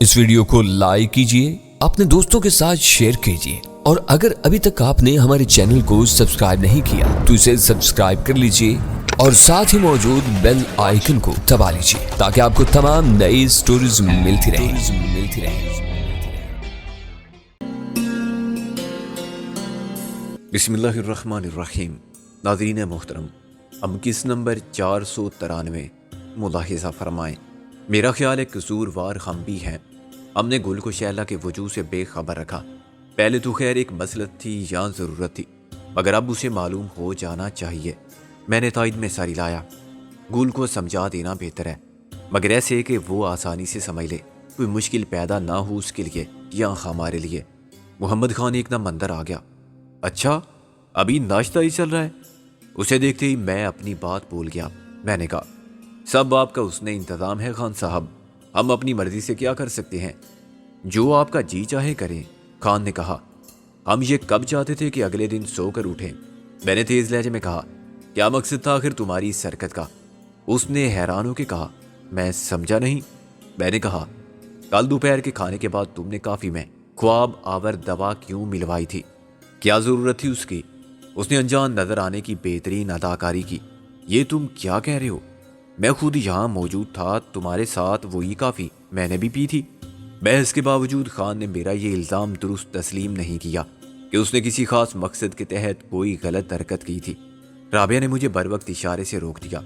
اس video کو like کیجئے، اپنے دوستوں کے ساتھ شیئر کیجئے، اور اگر ابھی تک آپ نے ہمارے چینل کو سبسکرائب نہیں کیا تو اسے سبسکرائب کر لیجئے اور ساتھ ہی موجود بیل آئیکن کو دبا لیجئے تاکہ آپ کو تمام نئی سٹوریز ملتی رہیں۔ بسم اللہ الرحمن الرحیم۔ ناظرین محترم، ہم کس نمبر 493 ملاحظہ فرمائیں۔ میرا خیال ہے قصوروار ہم بھی ہیں۔ ہم نے گل کو شیلا کے وجود سے بے خبر رکھا۔ پہلے تو خیر ایک مسلط تھی یا ضرورت تھی، مگر اب اسے معلوم ہو جانا چاہیے۔ میں نے تائید میں ساری لایا، گل کو سمجھا دینا بہتر ہے، مگر ایسے کہ وہ آسانی سے سمجھ لے، کوئی مشکل پیدا نہ ہو اس کے لیے یا ہمارے لیے۔ محمد خان ایک دم اندر آ گیا۔ اچھا، ابھی ناشتہ ہی چل رہا ہے؟ اسے دیکھتے ہی میں اپنی بات بھول گیا۔ میں نے کہا، سب آپ کا اس نے انتظام ہے خان صاحب، ہم اپنی مرضی سے کیا کر سکتے ہیں، جو آپ کا جی چاہے کریں۔ خان نے کہا، ہم یہ کب چاہتے تھے کہ اگلے دن سو کر اٹھیں؟ میں نے تیز لہجے میں کہا، کیا مقصد تھا آخر تمہاری اس حرکت کا؟ اس نے حیران ہو کے کہا، میں سمجھا نہیں۔ میں نے کہا، کل دوپہر کے کھانے کے بعد تم نے کافی میں خواب آور دوا کیوں ملوائی تھی؟ کیا ضرورت تھی اس کی؟ اس نے انجان نظر آنے کی بہترین اداکاری کی۔ یہ تم کیا کہہ رہے ہو؟ میں خود یہاں موجود تھا، تمہارے ساتھ وہی کافی میں نے بھی پی تھی۔ بحث کے باوجود خان نے میرا یہ الزام درست تسلیم نہیں کیا کہ اس نے کسی خاص مقصد کے تحت کوئی غلط حرکت کی تھی۔ رابعہ نے مجھے بر وقت اشارے سے روک دیا،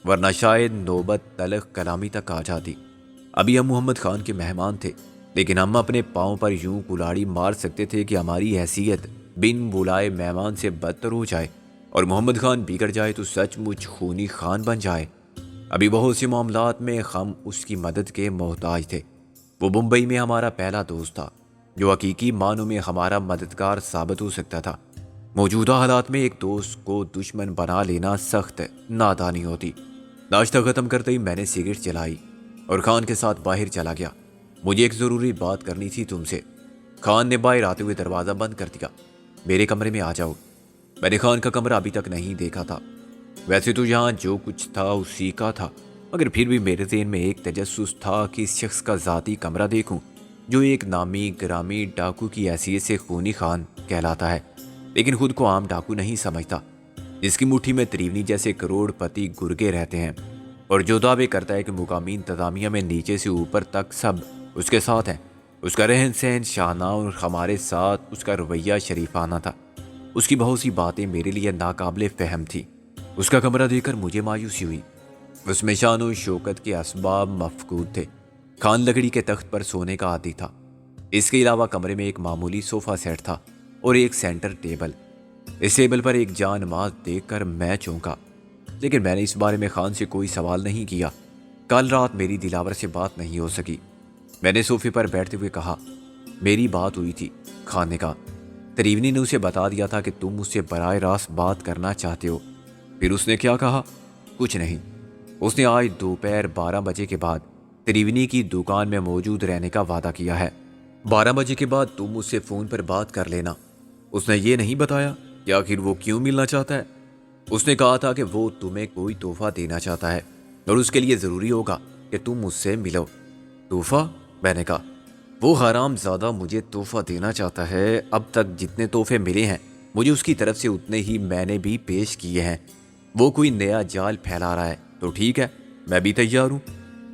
ورنہ شاید نوبت تلخ کلامی تک آ جاتی۔ ابھی ہم محمد خان کے مہمان تھے، لیکن ہم اپنے پاؤں پر یوں کلاڑی مار سکتے تھے کہ ہماری حیثیت بن بلائے مہمان سے بدتر ہو جائے، اور محمد خان بگڑ جائے تو سچ مچ خونی خان بن جائے۔ ابھی بہت سے معاملات میں ہم اس کی مدد کے محتاج تھے۔ وہ ممبئی میں ہمارا پہلا دوست تھا، جو حقیقی معنوں میں ہمارا مددگار ثابت ہو سکتا تھا۔ موجودہ حالات میں ایک دوست کو دشمن بنا لینا سخت نادانی ہوتی۔ ناشتہ ختم کرتے ہی میں نے سگریٹ جلائی اور خان کے ساتھ باہر چلا گیا۔ مجھے ایک ضروری بات کرنی تھی تم سے۔ خان نے باہر آتے ہوئے دروازہ بند کر دیا۔ میرے کمرے میں آ جاؤ۔ میں نے خان کا کمرہ ابھی تک نہیں دیکھا تھا۔ ویسے تو یہاں جو کچھ تھا اسی کا تھا، مگر پھر بھی میرے ذہن میں ایک تجسس تھا کہ اس شخص کا ذاتی کمرہ دیکھوں، جو ایک نامی گرامی ڈاکو کی حیثیت سے خونی خان کہلاتا ہے، لیکن خود کو عام ڈاکو نہیں سمجھتا، جس کی مٹھی میں تریونی جیسے کروڑ پتی گرگے رہتے ہیں، اور جو دعوے کرتا ہے کہ مقامی انتظامیہ میں نیچے سے اوپر تک سب اس کے ساتھ ہیں۔ اس کا رہن سہن شاہانہ اور ہمارے ساتھ اس کا رویہ شریفانہ تھا۔ اس کی بہت سی باتیں میرے لیے ناقابل فہم تھی۔ اس کا کمرہ دیکھ کر مجھے مایوسی ہوئی۔ اس میں شان و شوکت کے اسباب مفقود تھے۔ خان لکڑی کے تخت پر سونے کا عادی تھا۔ اس کے علاوہ کمرے میں ایک معمولی صوفہ سیٹ تھا اور ایک سینٹر ٹیبل۔ اس ٹیبل پر ایک جان نماز دیکھ کر میں چونکا، لیکن میں نے اس بارے میں خان سے کوئی سوال نہیں کیا۔ کل رات میری دلاور سے بات نہیں ہو سکی۔ میں نے صوفے پر بیٹھتے ہوئے کہا، میری بات ہوئی تھی۔ خان نے کہا، تریونی نے اسے بتا دیا تھا کہ تم اس سے براہ راست بات کرنا چاہتے ہو۔ پھر اس نے کیا کہا؟ کچھ نہیں۔ اس نے آج دوپہر 12 بجے کے بعد تریونی کی دکان میں موجود رہنے کا وعدہ کیا ہے۔ 12 بجے کے بعد تم اس سے فون پر بات کر لینا۔ اس نے یہ نہیں بتایا کہ آخر وہ کیوں ملنا چاہتا ہے؟ اس نے کہا تھا کہ وہ تمہیں کوئی تحفہ دینا چاہتا ہے اور اس کے لیے ضروری ہوگا کہ تم اس سے ملو۔ تحفہ؟ میں نے کہا، وہ حرام زادہ مجھے تحفہ دینا چاہتا ہے۔ اب تک جتنے تحفے ملے ہیں مجھے اس کی طرف سے اتنے ہی میں نے بھی پیش کیے ہیں۔ وہ کوئی نیا جال پھیلا رہا ہے تو ٹھیک ہے، میں بھی تیار ہوں۔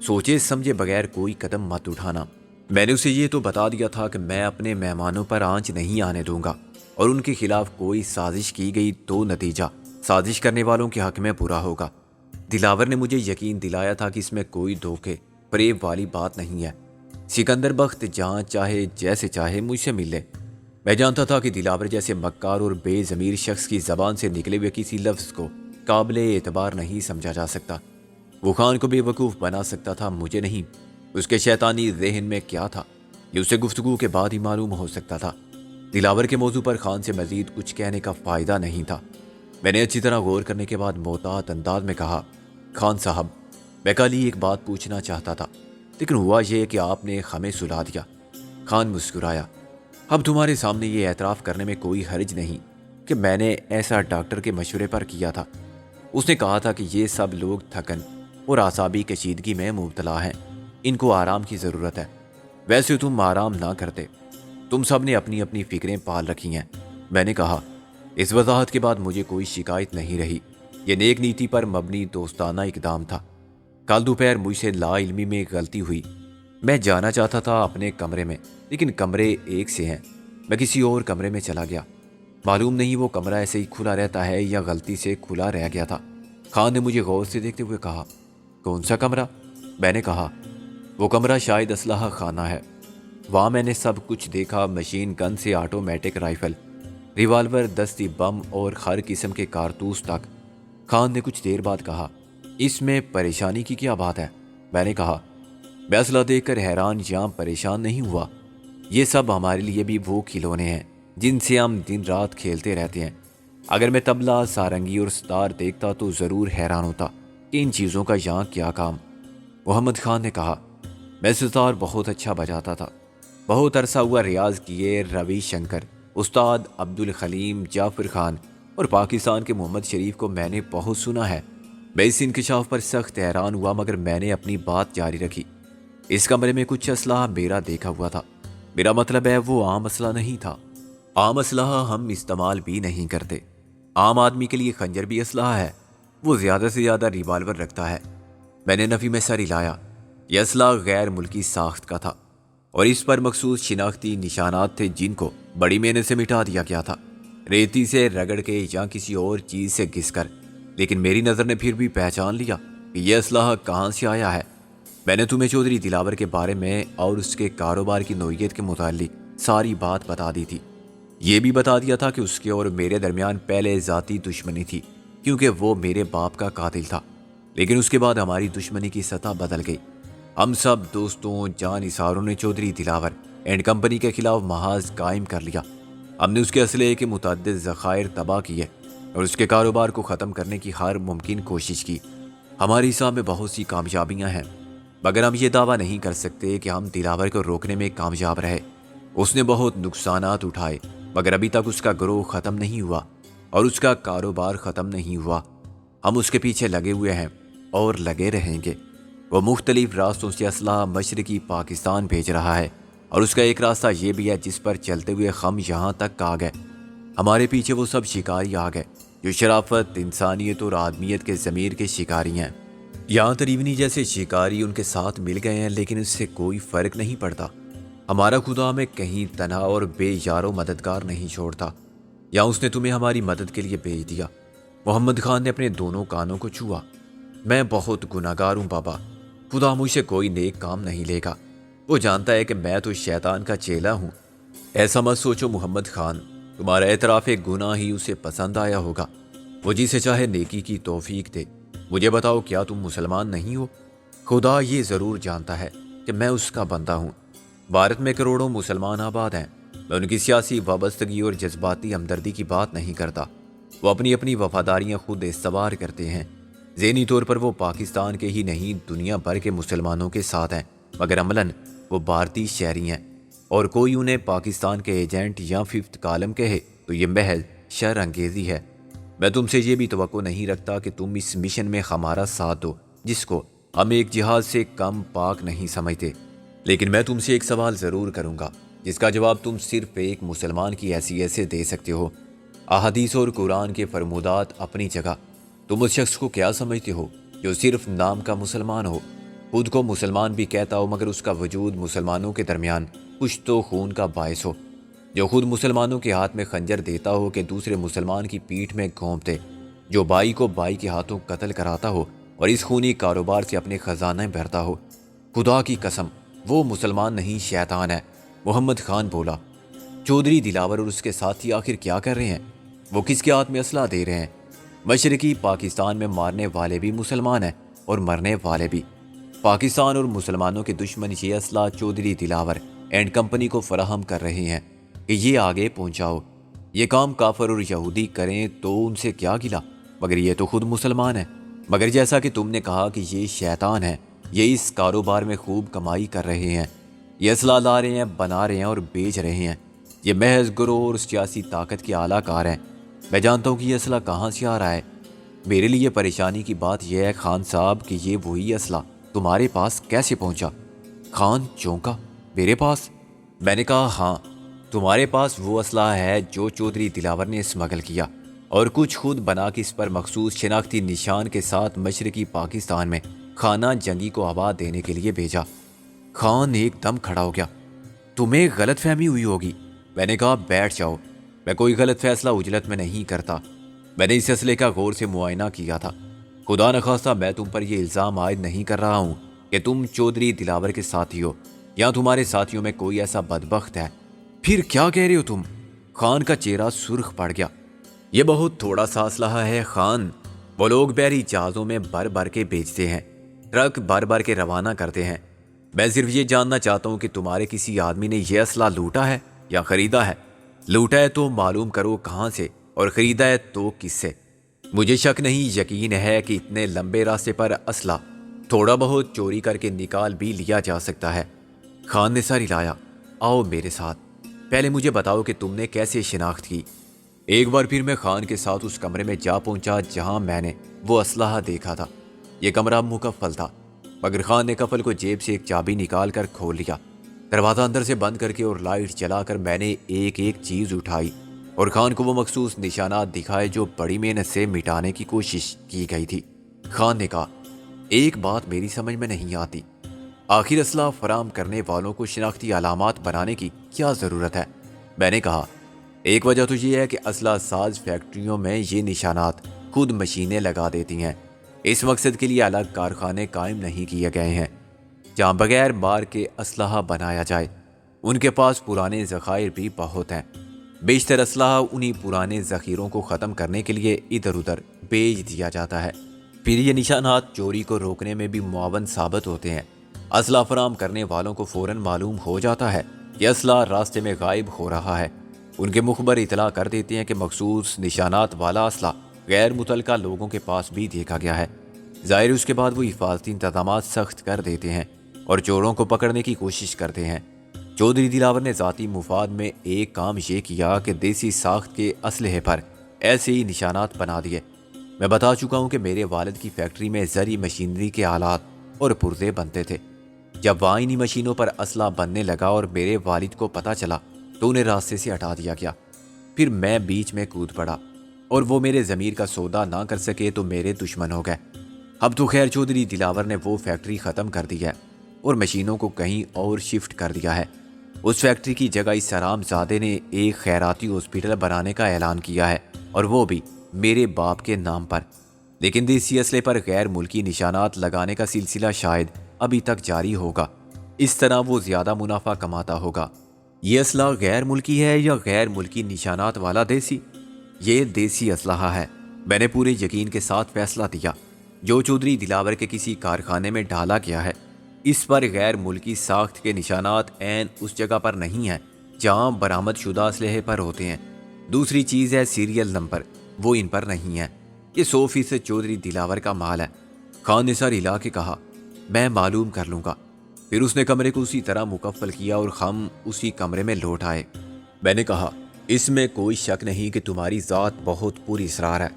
سوچے سمجھے بغیر کوئی قدم مت اٹھانا۔ میں نے اسے یہ تو بتا دیا تھا کہ میں اپنے مہمانوں پر آنچ نہیں آنے دوں گا، اور ان کے خلاف کوئی سازش کی گئی تو نتیجہ سازش کرنے والوں کے حق میں برا ہوگا۔ دلاور نے مجھے یقین دلایا تھا کہ اس میں کوئی دھوکے فریب والی بات نہیں ہے۔ سکندر بخت جہاں چاہے جیسے چاہے مجھ سے مل لے۔ میں جانتا تھا کہ دلاور جیسے مکار اور بے ضمیر شخص کی زبان سے نکلے ہوئے کسی لفظ کو قابل اعتبار نہیں سمجھا جا سکتا۔ وہ خان کو بے وقوف بنا سکتا تھا، مجھے نہیں۔ اس کے شیطانی ذہن میں کیا تھا یہ اسے گفتگو کے بعد ہی معلوم ہو سکتا تھا۔ دلاور کے موضوع پر خان سے مزید کچھ کہنے کا فائدہ نہیں تھا۔ میں نے اچھی طرح غور کرنے کے بعد محتاط انداز میں کہا، خان صاحب، میں کل ہی ایک بات پوچھنا چاہتا تھا، لیکن ہوا یہ کہ آپ نے ہمیں سلا دیا۔ خان مسکرایا۔ اب تمہارے سامنے یہ اعتراف کرنے میں کوئی حرج نہیں کہ میں نے ایسا ڈاکٹر کے مشورے پر کیا تھا۔ اس نے کہا تھا کہ یہ سب لوگ تھکن اور اعصابی کشیدگی میں مبتلا ہیں، ان کو آرام کی ضرورت ہے۔ ویسے تم آرام نہ کرتے، تم سب نے اپنی اپنی فکریں پال رکھی ہیں۔ میں نے کہا، اس وضاحت کے بعد مجھے کوئی شکایت نہیں رہی۔ یہ نیک نیتی پر مبنی دوستانہ اقدام تھا۔ کل دوپہر مجھ سے لا علمی میں غلطی ہوئی۔ میں جانا چاہتا تھا اپنے کمرے میں، لیکن کمرے ایک سے ہیں۔ میں کسی اور کمرے میں چلا گیا۔ معلوم نہیں وہ کمرہ ایسے ہی کھلا رہتا ہے یا غلطی سے کھلا رہ گیا تھا۔ خان نے مجھے غور سے دیکھتے ہوئے کہا، کون سا کمرہ؟ میں نے کہا، وہ کمرہ شاید اسلحہ خانہ ہے۔ وہاں میں نے سب کچھ دیکھا، مشین گن سے آٹومیٹک رائفل، ریوالور، دستی بم اور ہر قسم کے کارتوس تک۔ خان نے کچھ دیر بعد کہا، اس میں پریشانی کی کیا بات ہے؟ میں نے کہا، میں اسلحہ دیکھ کر حیران یا پریشان نہیں ہوا۔ یہ سب ہمارے لیے بھی وہ کھلونے ہیں جن سے ہم دن رات کھیلتے رہتے ہیں۔ اگر میں طبلہ، سارنگی اور ستار دیکھتا تو ضرور حیران ہوتا کہ ان چیزوں کا یہاں کیا کام۔ محمد خان نے کہا، میں ستار بہت اچھا بجاتا تھا۔ بہت عرصہ ہوا ریاض کیے روی شنکر، استاد عبدالحلیم جعفر خان اور پاکستان کے محمد شریف کو میں نے بہت سنا ہے۔ میں اس انکشاف پر سخت حیران ہوا، مگر میں نے اپنی بات جاری رکھی۔ اس کمرے میں کچھ اسلحہ میرا دیکھا ہوا تھا۔ میرا مطلب ہے وہ عام اسلحہ نہیں تھا۔ عام اسلحہ ہم استعمال بھی نہیں کرتے۔ عام آدمی کے لیے خنجر بھی اسلحہ ہے۔ وہ زیادہ سے زیادہ ریوالور رکھتا ہے۔ میں نے نفی میں سر ہلایا۔ یہ اسلحہ غیر ملکی ساخت کا تھا اور اس پر مخصوص شناختی نشانات تھے جن کو بڑی محنت سے مٹا دیا گیا تھا، ریتی سے رگڑ کے یا کسی اور چیز سے گھس کر۔ لیکن میری نظر نے پھر بھی پہچان لیا کہ یہ اسلحہ کہاں سے آیا ہے۔ میں نے تمہیں چودھری دلاور کے بارے میں اور اس کے کاروبار کی نوعیت کے متعلق ساری بات بتا دی تھی۔ یہ بھی بتا دیا تھا کہ اس کے اور میرے درمیان پہلے ذاتی دشمنی تھی، کیونکہ وہ میرے باپ کا قاتل تھا۔ لیکن اس کے بعد ہماری دشمنی کی سطح بدل گئی۔ ہم سب دوستوں، جان نثاروں نے چودھری دلاور اینڈ کمپنی کے خلاف محاذ قائم کر لیا۔ ہم نے اس کے اسلحے کے متعدد ذخائر تباہ کیے اور اس کے کاروبار کو ختم کرنے کی ہر ممکن کوشش کی۔ ہماری حساب میں بہت سی کامیابیاں ہیں، مگر ہم یہ دعویٰ نہیں کر سکتے کہ ہم دلاور کو روکنے میں کامیاب رہے۔ اس نے بہت نقصانات اٹھائے، مگر ابھی تک اس کا گروہ ختم نہیں ہوا اور اس کا کاروبار ختم نہیں ہوا۔ ہم اس کے پیچھے لگے ہوئے ہیں اور لگے رہیں گے۔ وہ مختلف راستوں سے اسلحہ مشرقی پاکستان بھیج رہا ہے اور اس کا ایک راستہ یہ بھی ہے جس پر چلتے ہوئے ہم یہاں تک آ گئے۔ ہمارے پیچھے وہ سب شکاری آ گئے جو شرافت، انسانیت اور آدمیت کے ضمیر کے شکاری ہیں۔ یہاں تریونی جیسے شکاری ان کے ساتھ مل گئے ہیں، لیکن اس سے کوئی فرق نہیں پڑتا۔ ہمارا خدا ہمیں کہیں تنہا اور بے یار و مددگار نہیں چھوڑتا۔ یا اس نے تمہیں ہماری مدد کے لیے بھیج دیا۔ محمد خان نے اپنے دونوں کانوں کو چھوا۔ میں بہت گناہگار ہوں بابا، خدا مجھ سے کوئی نیک کام نہیں لے گا۔ وہ جانتا ہے کہ میں تو شیطان کا چیلا ہوں۔ ایسا مت سوچو محمد خان، تمہارا اعتراف گناہ ہی اسے پسند آیا ہوگا۔ وہ جسے چاہے نیکی کی توفیق دے۔ مجھے بتاؤ، کیا تم مسلمان نہیں ہو؟ خدا یہ ضرور جانتا ہے کہ میں اس کا بندہ ہوں۔ بھارت میں کروڑوں مسلمان آباد ہیں۔ میں ان کی سیاسی وابستگی اور جذباتی ہمدردی کی بات نہیں کرتا۔ وہ اپنی اپنی وفاداریاں خود استوار کرتے ہیں۔ ذہنی طور پر وہ پاکستان کے ہی نہیں، دنیا بھر کے مسلمانوں کے ساتھ ہیں، مگر عملاً وہ بھارتی شہری ہیں۔ اور کوئی انہیں پاکستان کے ایجنٹ یا ففتھ کالم کہے تو یہ محض شر انگیزی ہے۔ میں تم سے یہ بھی توقع نہیں رکھتا کہ تم اس مشن میں ہمارا ساتھ دو، جس کو ہم ایک جہاد سے کم پاک نہیں سمجھتے۔ لیکن میں تم سے ایک سوال ضرور کروں گا جس کا جواب تم صرف ایک مسلمان کی حیثیت سے دے سکتے ہو۔ احادیث اور قرآن کے فرمودات اپنی جگہ، تم اس شخص کو کیا سمجھتے ہو جو صرف نام کا مسلمان ہو، خود کو مسلمان بھی کہتا ہو، مگر اس کا وجود مسلمانوں کے درمیان کچھ تو خون کا باعث ہو، جو خود مسلمانوں کے ہاتھ میں خنجر دیتا ہو کہ دوسرے مسلمان کی پیٹھ میں گھونپ دے، جو بھائی کو بھائی کے ہاتھوں قتل کراتا ہو اور اس خونی کاروبار سے اپنے خزانہ بھرتا ہو؟ خدا کی قسم، وہ مسلمان نہیں، شیطان ہے۔ محمد خان بولا۔ چودھری دلاور اور اس کے ساتھی آخر کیا کر رہے ہیں؟ وہ کس کے ہاتھ میں اسلحہ دے رہے ہیں؟ مشرقی پاکستان میں مارنے والے بھی مسلمان ہیں اور مرنے والے بھی۔ پاکستان اور مسلمانوں کے دشمن یہ اسلحہ چودھری دلاور اینڈ کمپنی کو فراہم کر رہے ہیں کہ یہ آگے پہنچاؤ۔ یہ کام کافر اور یہودی کریں تو ان سے کیا گلا، مگر یہ تو خود مسلمان ہیں۔ مگر جیسا کہ تم نے کہا کہ یہ شیطان ہے، یہ اس کاروبار میں خوب کمائی کر رہے ہیں۔ یہ اسلحہ لا رہے ہیں، بنا رہے ہیں اور بیچ رہے ہیں۔ یہ محض گروہ اور سیاسی طاقت کے اعلیٰ کار ہیں۔ میں جانتا ہوں کہ یہ اسلحہ کہاں سے آ رہا ہے۔ میرے لیے پریشانی کی بات یہ ہے خان صاحب کہ یہ وہی اسلحہ تمہارے پاس کیسے پہنچا؟ خان چونکا۔ میرے پاس؟ میں نے کہا ہاں، تمہارے پاس وہ اسلحہ ہے جو چودھری دلاور نے اسمگل کیا اور کچھ خود بنا کے اس پر مخصوص شناختی نشان کے ساتھ مشرقی پاکستان میں خانہ جنگی کو آباد دینے کے لیے بھیجا۔ خان ایک دم کھڑا ہو گیا۔ تمہیں غلط فہمی ہوئی ہوگی۔ میں نے کہا بیٹھ جاؤ، میں کوئی غلط فیصلہ اجلت میں نہیں کرتا۔ میں نے اس اسلحے کا غور سے معائنہ کیا تھا۔ خدا نخواستہ میں تم پر یہ الزام عائد نہیں کر رہا ہوں کہ تم چودھری دلاور کے ساتھی ہو یا تمہارے ساتھیوں میں کوئی ایسا بدبخت ہے۔ پھر کیا کہہ رہے ہو تم؟ خان کا چہرہ سرخ پڑ گیا۔ یہ بہت تھوڑا سا اسلحہ ہے خان، وہ لوگ بحری جہازوں میں بھر بھر کے بیچتے ہیں، ٹرک بھر بھر کے روانہ کرتے ہیں۔ میں صرف یہ جاننا چاہتا ہوں کہ تمہارے کسی آدمی نے یہ اسلحہ لوٹا ہے یا خریدا ہے؟ لوٹا ہے تو معلوم کرو کہاں سے، اور خریدا ہے تو کس سے؟ مجھے شک نہیں، یقین ہے کہ اتنے لمبے راستے پر اسلحہ تھوڑا بہت چوری کر کے نکال بھی لیا جا سکتا ہے۔ خان نے سر ہلایا۔ آؤ میرے ساتھ، پہلے مجھے بتاؤ کہ تم نے کیسے شناخت کی۔ ایک بار پھر میں خان کے ساتھ اس کمرے میں جا پہنچا جہاں میں نے وہ اسلحہ دیکھا تھا۔ یہ کمرہ مکفل تھا، مگر خان نے کفل کو جیب سے ایک چابی نکال کر کھول لیا۔ دروازہ اندر سے بند کر کے اور لائٹ جلا کر میں نے ایک ایک چیز اٹھائی اور خان کو وہ مخصوص نشانات دکھائے جو بڑی محنت سے مٹانے کی کوشش کی گئی تھی۔ خان نے کہا، ایک بات میری سمجھ میں نہیں آتی، آخر اسلحہ فراہم کرنے والوں کو شناختی علامات بنانے کی کیا ضرورت ہے؟ میں نے کہا، ایک وجہ تو یہ ہے کہ اسلحہ ساز فیکٹریوں میں یہ نشانات خود مشینیں لگا دیتی ہیں۔ اس مقصد کے لیے الگ کارخانے قائم نہیں کیے گئے ہیں جہاں بغیر مار کے اسلحہ بنایا جائے۔ ان کے پاس پرانے ذخائر بھی بہت ہیں۔ بیشتر اسلحہ انہی پرانے ذخیروں کو ختم کرنے کے لیے ادھر ادھر بیچ دیا جاتا ہے۔ پھر یہ نشانات چوری کو روکنے میں بھی معاون ثابت ہوتے ہیں۔ اسلحہ فراہم کرنے والوں کو فوراً معلوم ہو جاتا ہے کہ اسلحہ راستے میں غائب ہو رہا ہے۔ ان کے مخبر اطلاع کر دیتے ہیں کہ مخصوص نشانات والا اسلحہ غیر متعلقہ لوگوں کے پاس بھی دیکھا گیا ہے۔ ظاہر اس کے بعد وہ حفاظتی انتظامات سخت کر دیتے ہیں اور چوروں کو پکڑنے کی کوشش کرتے ہیں۔ چودھری دلاور نے ذاتی مفاد میں ایک کام یہ کیا کہ دیسی ساخت کے اسلحے پر ایسے ہی نشانات بنا دیے۔ میں بتا چکا ہوں کہ میرے والد کی فیکٹری میں زرعی مشینری کے آلات اور پرزے بنتے تھے۔ جب وہاں انہی مشینوں پر اسلحہ بننے لگا اور میرے والد کو پتہ چلا تو انہیں راستے سے ہٹا دیا گیا۔ پھر میں بیچ میں کود پڑا اور وہ میرے ضمیر کا سودا نہ کر سکے تو میرے دشمن ہو گئے۔ اب تو خیر چودھری دلاور نے وہ فیکٹری ختم کر دی ہے اور مشینوں کو کہیں اور شفٹ کر دیا ہے۔ اس فیکٹری کی جگہ اس حرام زادے نے ایک خیراتی ہاسپٹل بنانے کا اعلان کیا ہے، اور وہ بھی میرے باپ کے نام پر۔ لیکن دیسی اسلحے پر غیر ملکی نشانات لگانے کا سلسلہ شاید ابھی تک جاری ہوگا۔ اس طرح وہ زیادہ منافع کماتا ہوگا۔ یہ اسلحہ غیر ملکی ہے یا غیر ملکی نشانات والا دیسی؟ یہ دیسی اسلحہ ہے۔ میں نے پورے یقین کے ساتھ فیصلہ دیا۔ جو چودھری دلاور کے کسی کارخانے میں ڈالا گیا ہے، اس پر غیر ملکی ساخت کے نشانات عین اس جگہ پر نہیں ہیں جہاں برآمد شدہ اسلحے پر ہوتے ہیں۔ دوسری چیز ہے سیریل نمبر، وہ ان پر نہیں ہے۔ یہ 100% چودھری دلاور کا مال ہے۔ خان نے سر ہلا کے کہا، میں معلوم کر لوں گا۔ پھر اس نے کمرے کو اسی طرح مکفل کیا اور ہم اسی کمرے میں لوٹ آئے۔ میں نے کہا، اس میں کوئی شک نہیں کہ تمہاری ذات بہت پوری اسرار ہے۔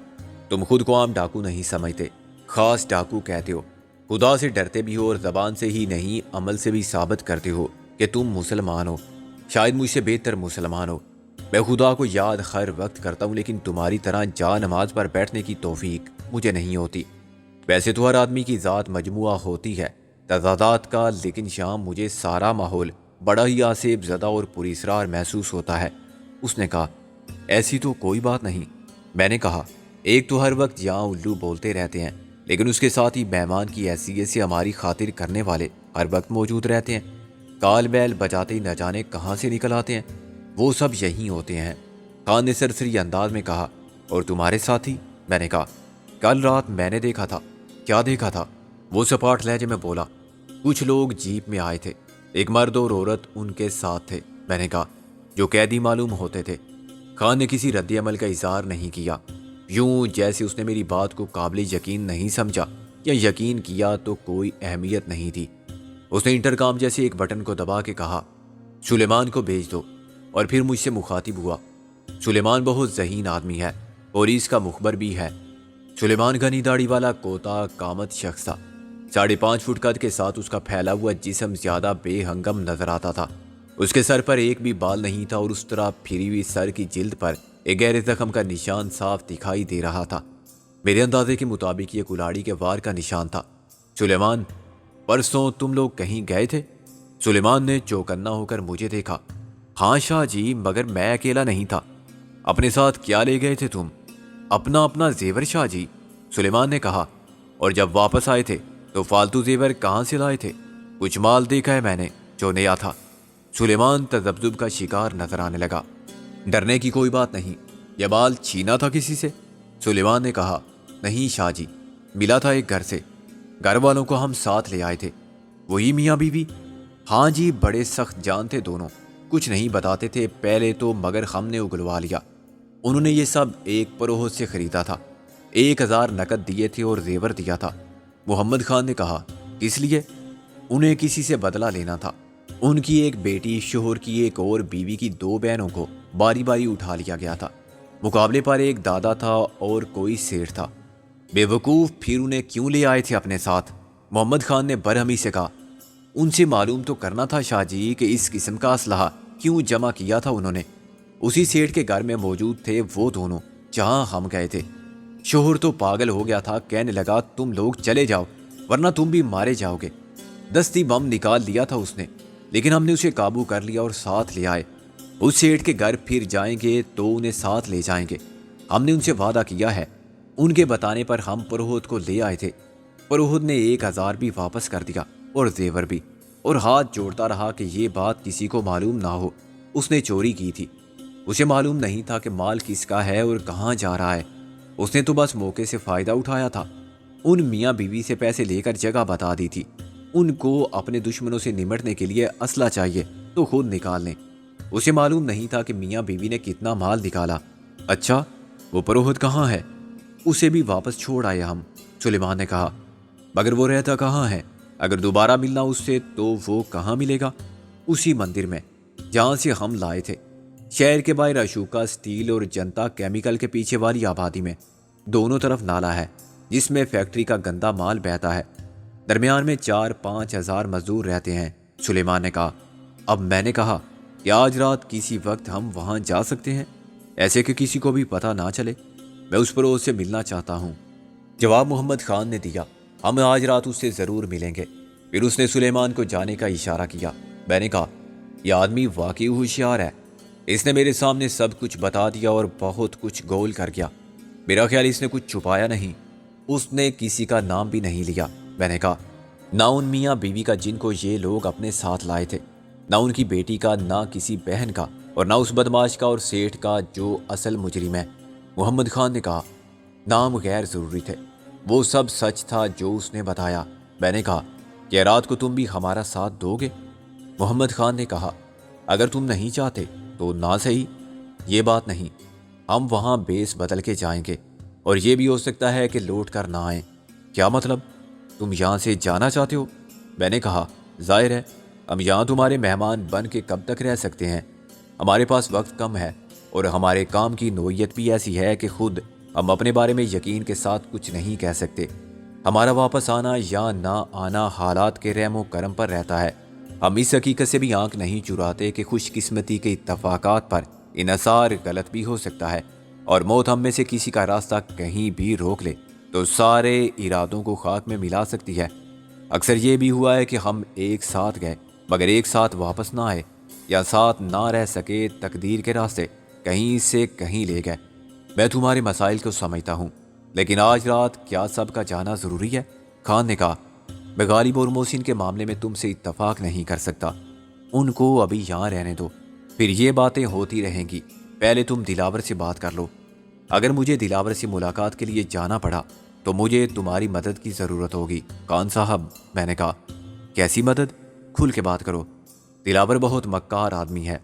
تم خود کو عام ڈاکو نہیں سمجھتے، خاص ڈاکو کہتے ہو۔ خدا سے ڈرتے بھی ہو اور زبان سے ہی نہیں عمل سے بھی ثابت کرتے ہو کہ تم مسلمان ہو، شاید مجھ سے بہتر مسلمان ہو۔ میں خدا کو یاد ہر وقت کرتا ہوں، لیکن تمہاری طرح جا نماز پر بیٹھنے کی توفیق مجھے نہیں ہوتی۔ ویسے تو ہر آدمی کی ذات مجموعہ ہوتی ہے تضادات کا، لیکن شام مجھے سارا ماحول بڑا ہی آسیب زدہ اور پوری اسرار محسوس ہوتا ہے۔ اس نے کہا، ایسی تو کوئی بات نہیں۔ میں نے کہا، ایک تو ہر وقت یہاں الو بولتے رہتے ہیں، لیکن اس کے ساتھ ہی مہمان کی حیثیت سے ہماری خاطر کرنے والے ہر وقت موجود رہتے ہیں۔ کال بیل بجاتے ہی نہ جانے کہاں سے نکل آتے ہیں، وہ سب یہیں ہوتے ہیں۔ خان نے سرسری انداز میں کہا، اور تمہارے ساتھی؟ میں نے کہا، کل رات میں نے دیکھا تھا۔ کیا دیکھا تھا؟ وہ سپاٹ لہجے میں بولا، کچھ لوگ جیپ میں آئے تھے، ایک مرد اور عورت ان کے ساتھ تھے۔ میں نے کہا، جو قیدی معلوم ہوتے تھے۔ خان نے کسی رد عمل کا اظہار نہیں کیا، یوں جیسے اس نے میری بات کو قابل یقین نہیں سمجھا، یا یقین کیا تو کوئی اہمیت نہیں تھی۔ اس نے انٹرکام جیسے ایک بٹن کو دبا کے کہا، سلیمان کو بھیج دو، اور پھر مجھ سے مخاطب ہوا، سلیمان بہت ذہین آدمی ہے، پولیس کا مخبر بھی ہے۔ سلیمان گھنی داڑھی والا کوتا قامت شخص تھا، 5.5 فٹ قد کے ساتھ اس کا پھیلا ہوا جسم زیادہ بے ہنگم نظر آتا تھا۔ اس کے سر پر ایک بھی بال نہیں تھا اور اس طرح پھری ہوئی سر کی جلد پر ایک گہرے زخم کا نشان صاف دکھائی دے رہا تھا۔ میرے اندازے کے مطابق یہ کلاڑی کے وار کا نشان تھا۔ سلیمان، پرسوں تم لوگ کہیں گئے تھے؟ سلیمان نے چوکنا ہو کر مجھے دیکھا۔ ہاں شاہ جی، مگر میں اکیلا نہیں تھا۔ اپنے ساتھ کیا لے گئے تھے تم؟ اپنا زیور شاہ جی، سلیمان نے کہا۔ اور جب واپس آئے تھے تو فالتو زیور کہاں سے لائے تھے؟ کچھ مال دیکھا ہے میں نے جو نیا تھا۔ سلیمان تذبذب کا شکار نظر آنے لگا۔ ڈرنے کی کوئی بات نہیں، یہ مال چھینا تھا کسی سے؟ سلیمان نے کہا۔ نہیں شاہ جی، ملا تھا ایک گھر سے، گھر والوں کو ہم ساتھ لے آئے تھے۔ وہی میاں بیوی؟ ہاں جی، بڑے سخت جان تھے دونوں، کچھ نہیں بتاتے تھے پہلے تو، مگر ہم نے اگلوا لیا۔ انہوں نے یہ سب ایک پروہت سے خریدا تھا، 1000 نقد دیے تھے اور زیور دیا تھا۔ محمد خان نے کہا۔ کس لیے؟ انہیں کسی سے بدلہ لینا تھا۔ ان کی ایک بیٹی، شوہر کی ایک اور بیوی کی 2 بہنوں کو باری باری اٹھا لیا گیا تھا۔ مقابلے پر ایک دادا تھا اور کوئی سیٹھ تھا۔ بے وقوف، پھر انہیں کیوں لے آئے تھے اپنے ساتھ؟ محمد خان نے برہمی سے کہا۔ ان سے معلوم تو کرنا تھا شاہ جی کہ اس قسم کا اسلحہ کیوں جمع کیا تھا انہوں نے۔ اسی سیٹھ کے گھر میں موجود تھے وہ دونوں جہاں ہم گئے تھے۔ شوہر تو پاگل ہو گیا تھا، کہنے لگا تم لوگ چلے جاؤ ورنہ تم بھی مارے جاؤ گے۔ دستی بم نکال لیا تھا اس نے، لیکن ہم نے اسے قابو کر لیا اور ساتھ لے آئے۔ اس سیٹھ کے گھر پھر جائیں گے تو انہیں ساتھ لے جائیں گے، ہم نے ان سے وعدہ کیا ہے۔ ان کے بتانے پر ہم پروہت کو لے آئے تھے۔ پروہت نے 1000 بھی واپس کر دیا اور زیور بھی، اور ہاتھ جوڑتا رہا کہ یہ بات کسی کو معلوم نہ ہو اس نے چوری کی تھی۔ اسے معلوم نہیں تھا کہ مال کس کا ہے اور کہاں جا رہا ہے، اس نے تو بس موقع سے فائدہ اٹھایا تھا۔ ان میاں بیوی سے پیسے لے کر جگہ بتا دی تھی، ان کو اپنے دشمنوں سے نمٹنے کے لیے اسلحہ چاہیے تو خود نکال لیں۔ اسے معلوم نہیں تھا کہ میاں بیوی نے کتنا مال نکالا۔ اچھا، وہ پروہت کہاں ہے؟ اسے بھی واپس چھوڑ آئے ہم، سلیمان نے کہا۔ مگر وہ رہتا کہاں ہے؟ اگر دوبارہ ملنا اس سے تو وہ کہاں ملے گا؟ اسی مندر میں جہاں سے ہم لائے تھے، شہر کے باہر اشوکا سٹیل اور جنتا کیمیکل کے پیچھے والی آبادی میں۔ دونوں طرف نالا ہے جس میں فیکٹری کا گندا مال بہتا ہے، درمیان میں 4-5 ہزار مزدور رہتے ہیں، سلیمان نے کہا۔ اب میں نے کہا کہ آج رات کسی وقت ہم وہاں جا سکتے ہیں، ایسے کہ کسی کو بھی پتہ نہ چلے، میں اس پروہت سے ملنا چاہتا ہوں۔ جواب محمد خان نے دیا، ہم آج رات اس سے ضرور ملیں گے۔ پھر اس نے سلیمان کو جانے کا اشارہ کیا۔ میں نے کہا، یہ آدمی واقعی ہوشیار ہے، اس نے میرے سامنے سب کچھ بتا دیا اور بہت کچھ گول کر گیا۔ میرا خیال اس نے کچھ چھپایا نہیں، اس نے کسی کا نام بھی نہیں لیا۔ میں نے کہا، نہ ان میاں بیوی کا جن کو یہ لوگ اپنے ساتھ لائے تھے، نہ ان کی بیٹی کا، نہ کسی بہن کا، اور نہ اس بدماش کا اور سیٹھ کا جو اصل مجرم ہے۔ محمد خان نے کہا، نام غیر ضروری تھے، وہ سب سچ تھا جو اس نے بتایا۔ میں نے کہا، کیا رات کو تم بھی ہمارا ساتھ دو گے؟ محمد خان نے کہا، اگر تم نہیں چاہتے تو نہ صحیح، یہ بات نہیں، ہم وہاں بیس بدل کے جائیں گے، اور یہ بھی ہو سکتا ہے کہ لوٹ کر نہ آئیں۔ کیا مطلب؟ تم یہاں سے جانا چاہتے ہو؟ میں نے کہا، ظاہر ہے ہم یہاں تمہارے مہمان بن کے کب تک رہ سکتے ہیں؟ ہمارے پاس وقت کم ہے اور ہمارے کام کی نوعیت بھی ایسی ہے کہ خود ہم اپنے بارے میں یقین کے ساتھ کچھ نہیں کہہ سکتے۔ ہمارا واپس آنا یا نہ آنا حالات کے رحم و کرم پر رہتا ہے۔ ہم اس حقیقت سے بھی آنکھ نہیں چراتے کہ خوش قسمتی کے اتفاقات پر انحصار غلط بھی ہو سکتا ہے، اور موت ہم میں سے کسی کا راستہ کہیں بھی روک لے تو سارے ارادوں کو خاک میں ملا سکتی ہے۔ اکثر یہ بھی ہوا ہے کہ ہم ایک ساتھ گئے مگر ایک ساتھ واپس نہ آئے، یا ساتھ نہ رہ سکے، تقدیر کے راستے کہیں سے کہیں لے گئے۔ میں تمہارے مسائل کو سمجھتا ہوں، لیکن آج رات کیا سب کا جانا ضروری ہے؟ خان نے کہا، میں غالب اور محسن کے معاملے میں تم سے اتفاق نہیں کر سکتا، ان کو ابھی یہاں رہنے دو، پھر یہ باتیں ہوتی رہیں گی۔ پہلے تم دلاور سے بات کر لو۔ اگر مجھے دلاور سے ملاقات کے لیے جانا پڑا تو مجھے تمہاری مدد کی ضرورت ہوگی۔ خان صاحب، میں نے کہا، کیسی مدد؟ کھل کے بات کرو۔ دلاور بہت مکار آدمی ہے،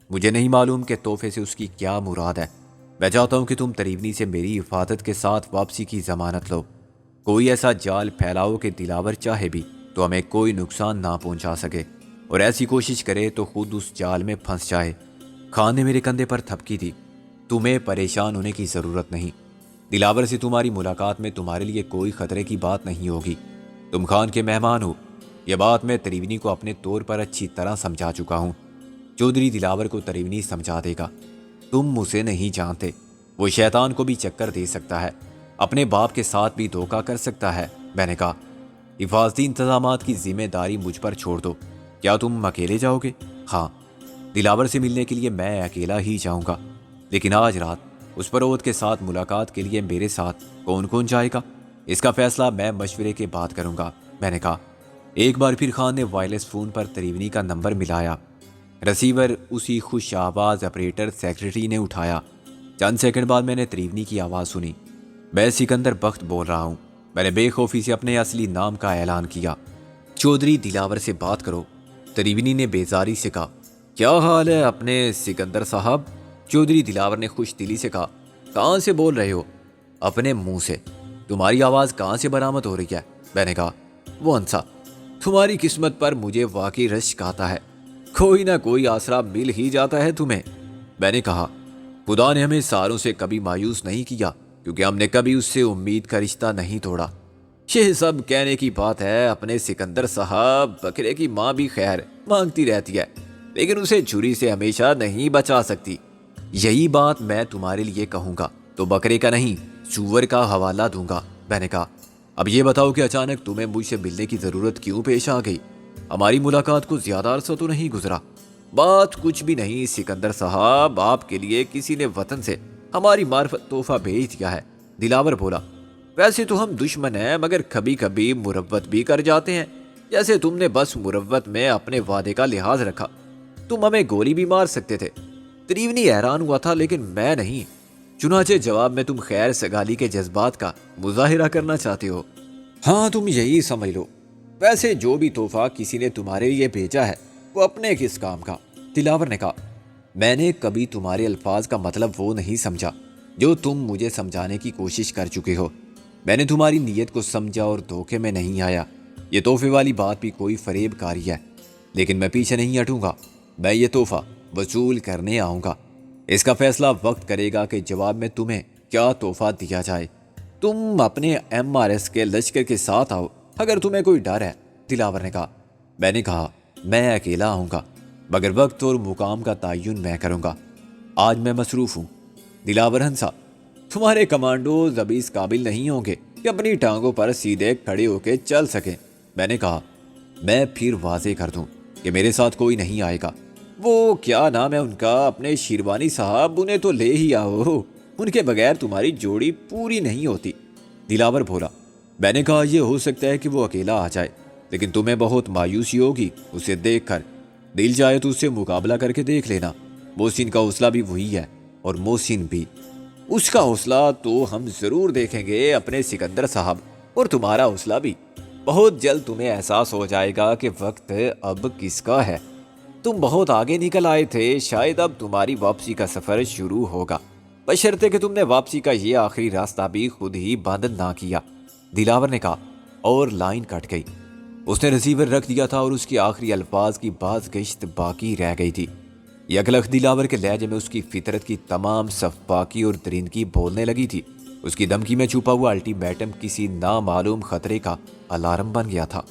مجھے نہیں معلوم کہ تحفے سے اس کی کیا مراد ہے۔ میں چاہتا ہوں کہ تم تریونی سے میری حفاظت کے ساتھ واپسی کی ضمانت لو، کوئی ایسا جال پھیلاؤ کہ دلاور چاہے بھی تو ہمیں کوئی نقصان نہ پہنچا سکے، اور ایسی کوشش کرے تو خود اس جال میں پھنس جائے۔ خان نے میرے کندھے پر تھپکی دی، تمہیں پریشان ہونے کی ضرورت نہیں، دلاور سے تمہاری ملاقات میں تمہارے لیے کوئی خطرے کی بات نہیں ہوگی۔ تم خان کے مہمان ہو۔ یہ بات میں تریونی کو اپنے طور پر اچھی طرح سمجھا چکا ہوں۔ چودھری دلاور کو تریونی سمجھا دے گا۔ تم اسے نہیں جانتے، وہ شیطان کو بھی چکر دے سکتا ہے، اپنے باپ کے ساتھ بھی دھوکہ کر سکتا ہے۔ میں نے کہا حفاظتی انتظامات کی ذمہ داری مجھ پر چھوڑ دو۔ کیا تم اکیلے جاؤ گے؟ ہاں، دلاور سے ملنے کے لیے میں اکیلا ہی جاؤں گا، لیکن آج رات اس پروت کے ساتھ ملاقات کے لیے میرے ساتھ کون کون جائے گا، اس کا فیصلہ میں مشورے کے بعد کروں گا۔ میں نے کہا۔ ایک بار پھر خان نے وائرلیس فون پر تریونی کا نمبر ملایا۔ رسیور اسی خوش آواز آپریٹر سیکرٹری نے اٹھایا۔ چند سیکنڈ بعد میں نے تریونی کی آواز سنی۔ میں سکندر بخت بول رہا ہوں۔ میں نے بے خوفی سے اپنے اصلی نام کا اعلان کیا۔ چودھری دلاور سے بات کرو، تریونی نے بیزاری سے کہا۔ کیا حال ہے اپنے سکندر صاحب؟ چودھری دلاور نے خوش دلی سے کہا۔ کہاں سے بول رہے ہو؟ اپنے منہ سے۔ تمہاری آواز کہاں سے برآمد ہو رہی ہے؟ میں نے کہا وہ ہنسا۔ تمہاری قسمت پر مجھے واقعی رشک آتا ہے، کوئی نہ کوئی آسرا مل ہی جاتا ہے تمہیں۔ میں نے کہا خدا نے ہمیں ساروں سے کبھی مایوس نہیں کیا، کیونکہ ہم نے کبھی اس سے امید کا رشتہ نہیں توڑا۔ یہ سب کہنے کی بات ہے اپنے سکندر صاحب، بکرے کی ماں بھی خیر مانگتی رہتی ہے، لیکن اسے چھری سے ہمیشہ نہیں بچا سکتی۔ یہی بات میں تمہارے لیے کہوں گا تو بکرے کا نہیں، سور کا حوالہ دوں گا۔ میں نے کہا اب یہ بتاؤ کہ اچانک تمہیں مجھ سے ملنے کی ضرورت کیوں پیش آ گئی؟ ہماری ملاقات کو زیادہ عرصہ تو نہیں گزرا۔ بات کچھ بھی نہیں سکندر صاحب، آپ کے لیے کسی نے وطن سے ہماری معرفت تحفہ بھیج دیا ہے۔ دلاور بولا ویسے تو ہم دشمن ہیں، مگر کبھی کبھی مروت بھی کر جاتے ہیں، جیسے تم نے بس مروت میں اپنے وعدے کا لحاظ رکھا، تم ہمیں گولی بھی مار سکتے تھے۔ تریونی حیران ہوا تھا لیکن میں نہیں، چنانچہ جواب میں تم خیر سگالی کے جذبات کا مظاہرہ کرنا چاہتے ہو۔ ہاں تم یہی سمجھ لو۔ ویسے جو بھی تحفہ کسی نے تمہارے لیے بھیجا ہے وہ اپنے کس کام کا؟ دلاور نے کہا میں نے کبھی تمہارے الفاظ کا مطلب وہ نہیں سمجھا جو تم مجھے سمجھانے کی کوشش کر چکے ہو۔ میں نے تمہاری نیت کو سمجھا اور دھوکے میں نہیں آیا۔ یہ تحفے والی بات بھی کوئی فریب کاری ہے، لیکن میں پیچھے نہیں ہٹوں گا۔ میں یہ تحفہ وصول کرنے آؤں گا۔ اس کا فیصلہ وقت کرے گا کہ جواب میں تمہیں کیا تحفہ دیا جائے۔ تم اپنے MRS کے لشکر کے ساتھ آؤ اگر تمہیں کوئی ڈر ہے، دلاور نے کہا۔ میں نے کہا میں اکیلا آؤں گا، مگر وقت اور مقام کا تعین میں کروں گا۔ آج میں مصروف ہوں۔ دلاور ہنسا۔ تمہارے کمانڈوز ابھی اس قابل نہیں ہوں گے کہ اپنی ٹانگوں پر سیدھے کھڑے ہو کے چل سکیں۔ میں نے کہا میں پھر واضح کر دوں کہ میرے ساتھ کوئی نہیں آئے گا۔ وہ کیا نام ہے ان کا، اپنے شیروانی صاحب، انہیں تو لے ہی آؤ، ان کے بغیر تمہاری جوڑی پوری نہیں ہوتی۔ دلاور بولا میں نے کہا یہ ہو سکتا ہے کہ وہ اکیلا آ جائے، لیکن تمہیں بہت مایوسی ہوگی اسے دیکھ کر۔ دل چاہے تو اس سے مقابلہ کر کے دیکھ لینا۔ محسن کا حوصلہ بھی وہی ہے اور محسن بھی، اس کا حوصلہ تو ہم ضرور دیکھیں گے اپنے سکندر صاحب، اور تمہارا حوصلہ بھی۔ بہت جلد تمہیں احساس ہو جائے گا کہ وقت اب کس کا ہے۔ تم بہت آگے نکل آئے تھے، شاید اب تمہاری واپسی کا سفر شروع ہوگا، بشرطے کہ تم نے واپسی کا یہ آخری راستہ بھی خود ہی بند نہ کیا۔ دلاور نے کہا اور لائن کٹ گئی۔ اس نے ریسیور رکھ دیا تھا اور اس کی آخری الفاظ کی باز گشت باقی رہ گئی تھی۔ یکلخت دلاور کے لہجے میں اس کی فطرت کی تمام سفاکی اور درندگی بولنے لگی تھی۔ اس کی دھمکی میں چھپا ہوا الٹیمیٹم کسی نامعلوم خطرے کا الارم بن گیا تھا۔